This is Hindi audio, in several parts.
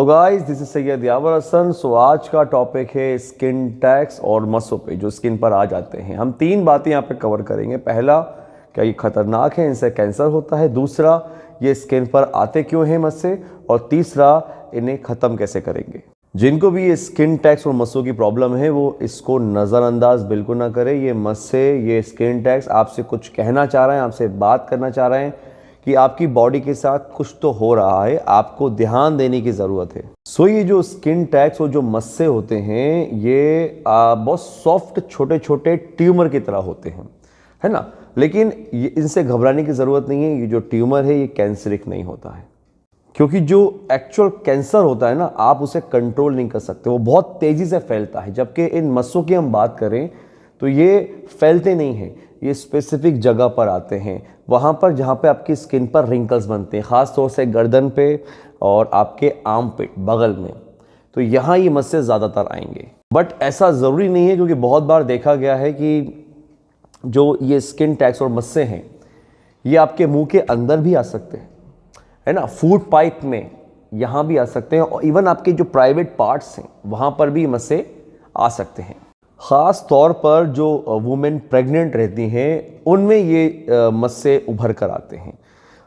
गाइस, दिस इज सैयद यावर हसन। सो आज का टॉपिक है स्किन टैग्स और मस्सों पे जो स्किन पर आ जाते हैं। हम तीन बातें यहाँ पे कवर करेंगे। पहला, क्या ये खतरनाक है, इनसे कैंसर होता है। दूसरा, ये स्किन पर आते क्यों हैं मस्से। और तीसरा, इन्हें ख़त्म कैसे करेंगे। जिनको भी ये स्किन टैग्स और मस्सों की प्रॉब्लम है वो इसको नज़रअंदाज बिल्कुल ना करें। ये मस्से, ये स्किन टैग्स आपसे कुछ कहना चाह रहे हैं, आपसे बात करना चाह रहे हैं कि आपकी बॉडी के साथ कुछ तो हो रहा है, आपको ध्यान देने की ज़रूरत है। सो ये जो स्किन टैग्स और जो मस्से होते हैं ये बहुत सॉफ्ट छोटे छोटे ट्यूमर की तरह होते हैं, है ना। लेकिन इनसे घबराने की ज़रूरत नहीं है। ये जो ट्यूमर है ये कैंसरिक नहीं होता है, क्योंकि जो एक्चुअल कैंसर होता है ना, आप उसे कंट्रोल नहीं कर सकते, वो बहुत तेज़ी से फैलता है। जबकि इन मस्सों की हम बात करें तो ये फैलते नहीं हैं, ये स्पेसिफिक जगह पर आते हैं, वहाँ पर जहाँ पे आपकी स्किन पर रिंकल्स बनते हैं, ख़ास तौर से गर्दन पे और आपके आर्मपिट बगल में। तो यहाँ ये मस्से ज़्यादातर आएंगे। बट ऐसा ज़रूरी नहीं है, क्योंकि बहुत बार देखा गया है कि जो ये स्किन टैग्स और मस्से हैं ये आपके मुंह के अंदर भी आ सकते हैं, है ना। फूड पाइप में यहाँ भी आ सकते हैं, और इवन आपके जो प्राइवेट पार्ट्स हैं वहाँ पर भी मस्से आ सकते हैं। ख़ास तौर पर जो वुमेन प्रेग्नेंट रहती हैं उनमें ये मस्से उभर कर आते हैं।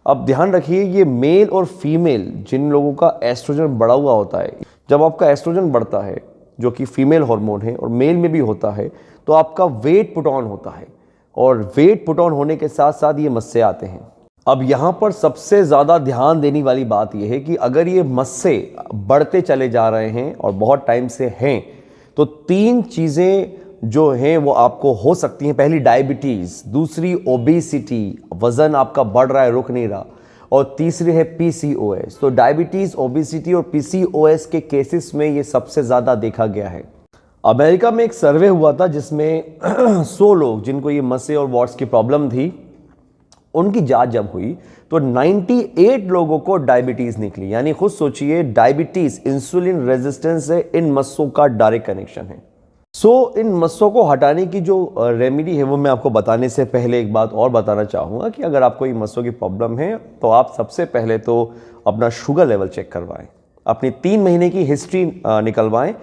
अब ध्यान रखिए, ये मेल और फीमेल, जिन लोगों का एस्ट्रोजन बढ़ा हुआ होता है, जब आपका एस्ट्रोजन बढ़ता है जो कि फीमेल हार्मोन है और मेल में भी होता है, तो आपका वेट पुट ऑन होता है, और वेट पुट ऑन होने के साथ साथ ये मस्से आते हैं। अब यहाँ पर सबसे ज़्यादा ध्यान देने वाली बात यह है कि अगर ये मस्से बढ़ते चले जा रहे हैं और बहुत टाइम से हैं, तो तीन चीज़ें जो हैं वो आपको हो सकती हैं। पहली, डायबिटीज़। दूसरी, ओबेसिटी, वज़न आपका बढ़ रहा है, रुक नहीं रहा। और तीसरी है पीसीओएस। तो डायबिटीज़, ओबेसिटी और पीसीओएस के केसेस में ये सबसे ज़्यादा देखा गया है। अमेरिका में एक सर्वे हुआ था जिसमें 100 लोग जिनको ये मस्से और वॉट्स की प्रॉब्लम थी, उनकी जांच जब हुई तो 98 लोगों को डायबिटीज़ निकली। यानी खुद सोचिए, डायबिटीज़, इंसुलिन रेजिस्टेंस से इन मस्सों का डायरेक्ट कनेक्शन है। सो इन मस्सों को हटाने की जो रेमेडी है वो मैं आपको बताने से पहले एक बात और बताना चाहूँगा कि अगर आपको ये मस्सों की प्रॉब्लम है तो आप सबसे पहले तो अपना शुगर लेवल चेक करवाएं, अपनी 3 महीने की हिस्ट्री निकलवाएं।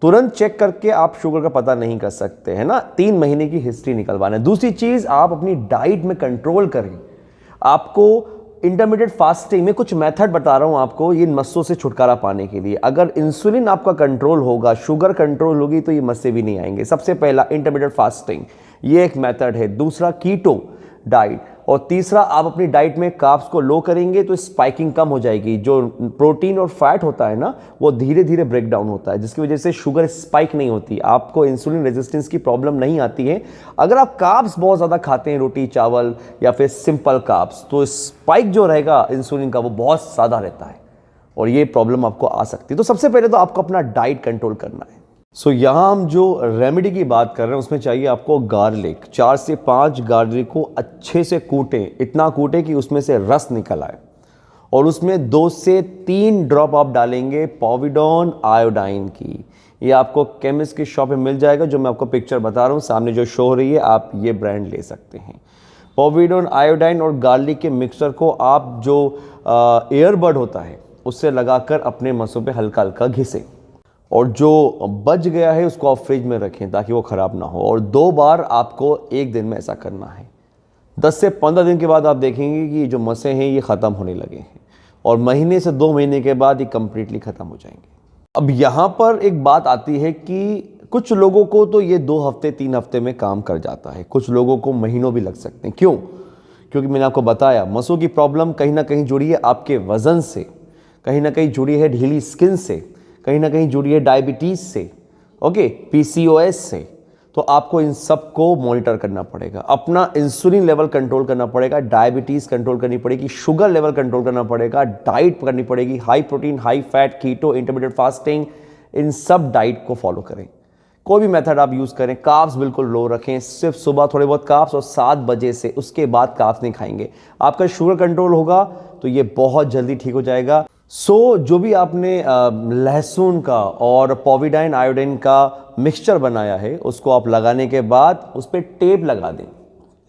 तुरंत चेक करके आप शुगर का पता नहीं कर सकते, है ना। 3 महीने की हिस्ट्री निकलवाना है। दूसरी चीज़, आप अपनी डाइट में कंट्रोल करें। आपको इंटरमीडिएट फास्टिंग में कुछ मेथड बता रहा हूं आपको इन मस्सों से छुटकारा पाने के लिए। अगर इंसुलिन आपका कंट्रोल होगा, शुगर कंट्रोल होगी, तो ये मस्से भी नहीं आएंगे। सबसे पहला, इंटरमीडिएट फास्टिंग, ये एक मेथड है। दूसरा, कीटो डाइट। और तीसरा, आप अपनी डाइट में कार्ब्स को लो करेंगे तो स्पाइकिंग कम हो जाएगी। जो प्रोटीन और फैट होता है ना, वो धीरे धीरे ब्रेक डाउन होता है, जिसकी वजह से शुगर स्पाइक नहीं होती, आपको इंसुलिन रेजिस्टेंस की प्रॉब्लम नहीं आती है। अगर आप कार्ब्स बहुत ज़्यादा खाते हैं, रोटी चावल या फिर सिंपल कार्ब्स, तो स्पाइक जो रहेगा इंसुलिन का वो बहुत ज़्यादा रहता है, और ये प्रॉब्लम आपको आ सकती है। तो सबसे पहले तो आपको अपना डाइट कंट्रोल करना है। सो यहाँ हम जो रेमेडी की बात कर रहे हैं उसमें चाहिए आपको गार्लिक। 4 से 5 गार्लिक को अच्छे से कूटें, इतना कूटें कि उसमें से रस निकल आए, और उसमें 2 से 3 ड्रॉप आप डालेंगे पॉविडोन आयोडाइन की। ये आपको केमिस्ट की शॉप में मिल जाएगा, जो मैं आपको पिक्चर बता रहा हूँ सामने जो शो हो रही है, आप ये ब्रांड ले सकते हैं। पॉविडोन आयोडाइन और गार्लिक के मिक्सचर को आप जो एयरबड होता है उससे लगाकर अपने मस्सों पे हल्का हल्का घिसें, और जो बच गया है उसको आप फ्रिज में रखें ताकि वो ख़राब ना हो। और 2 बार आपको एक दिन में ऐसा करना है। 10 से 15 दिन के बाद आप देखेंगे कि जो मस्से हैं ये ख़त्म होने लगे हैं, और महीने से 2 महीने के बाद ये कंप्लीटली ख़त्म हो जाएंगे। अब यहाँ पर एक बात आती है कि कुछ लोगों को तो ये 2 हफ्ते 3 हफ्ते में काम कर जाता है, कुछ लोगों को महीनों भी लग सकते हैं। क्यों? क्योंकि मैंने आपको बताया, मस्सों की प्रॉब्लम कहीं ना कहीं जुड़ी है आपके वज़न से, कहीं ना कहीं जुड़ी है ढीली स्किन से, कहीं ना कहीं जुड़ी है डायबिटीज़ से, ओके, पीसीओएस से। तो आपको इन सब को मॉनिटर करना पड़ेगा, अपना इंसुलिन लेवल कंट्रोल करना पड़ेगा, डायबिटीज़ कंट्रोल करनी पड़ेगी, शुगर लेवल कंट्रोल करना पड़ेगा, डाइट करनी पड़ेगी, हाई प्रोटीन हाई फैट, कीटो, इंटरमीडिएट फास्टिंग, इन सब डाइट को फॉलो करें। कोई भी मेथड आप यूज़ करें, कार्ब्स बिल्कुल लो रखें, सिर्फ सुबह थोड़े बहुत कार्ब्स, और 7 बजे से उसके बाद कार्ब्स नहीं खाएंगे। आपका शुगर कंट्रोल होगा तो ये बहुत जल्दी ठीक हो जाएगा। सो जो भी आपने लहसुन का और पॉविडाइन आयोडीन का मिक्सचर बनाया है, उसको आप लगाने के बाद उस पर टेप लगा दें,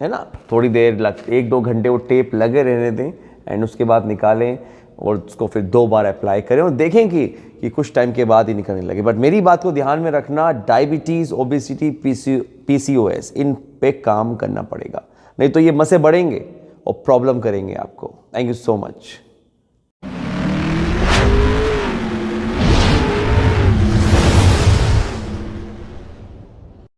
है ना। थोड़ी देर 1-2 घंटे वो टेप लगे रहने दें, एंड उसके बाद निकालें। और उसको फिर 2 बार अप्लाई करें और देखें कि कुछ टाइम के बाद ही निकलने लगे। बट मेरी बात को ध्यान में रखना, डायबिटीज़, ओबेसिटी, PCOS, इन पे काम करना पड़ेगा, नहीं तो ये मसें बढ़ेंगे और प्रॉब्लम करेंगे आपको। Thank you so much.